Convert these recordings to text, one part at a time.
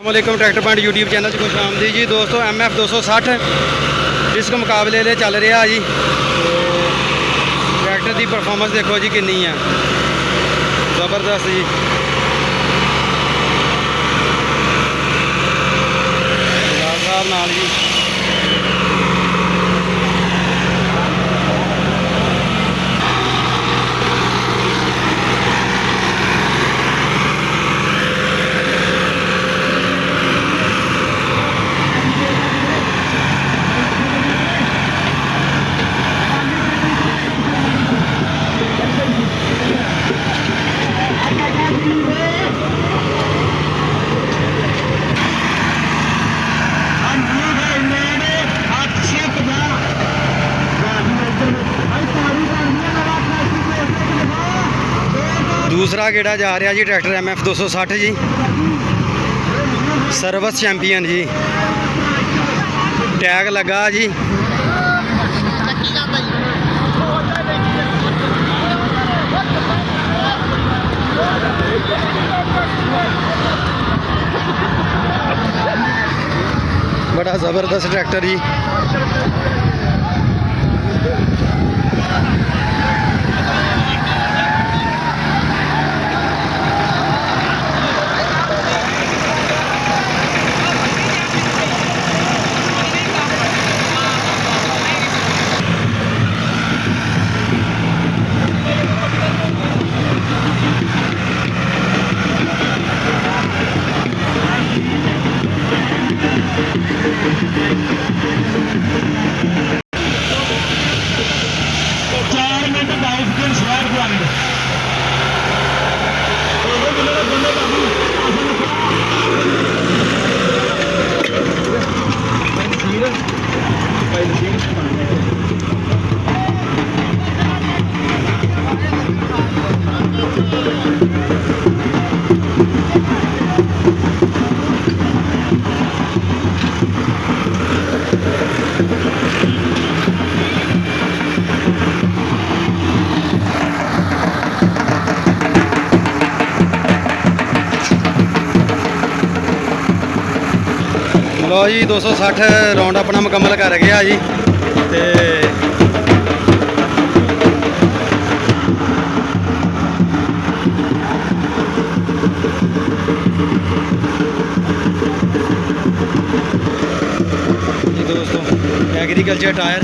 वालेकुम tractor point YouTube channel से खुश आमदी जी दोस्तों। MF 260 डिस्क मुकाबले ले चल रहा जी। ट्रैक्टर की परफॉर्मेंस देखो जी कितनी है ज़बरदस्त जी। साहब नाल जी दूसरा गेड़ा जा रहा जी ट्रैक्टर MF 260 जी सर्विस चैंपियन जी। टैग लगा जी। बड़ा ज़बरदस्त ट्रैक्टर जी। लो जी 260 राउंड अपना मुकम्मल कर गया जी। ते दोस्तों एग्रीकल्चर टायर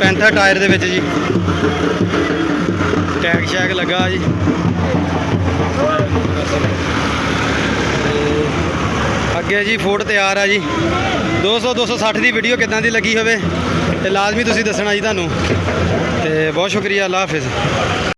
65 टायर दे विच जी टैग शैग लगा जी। अगे जी फोर्ड तैयार है जी। 260 की वीडियो किदां दी लगी होवे ते लाजमी तुसीं दसना जी तुहानूं। ते बहुत शुक्रिया, अल्लाह हाफिज़।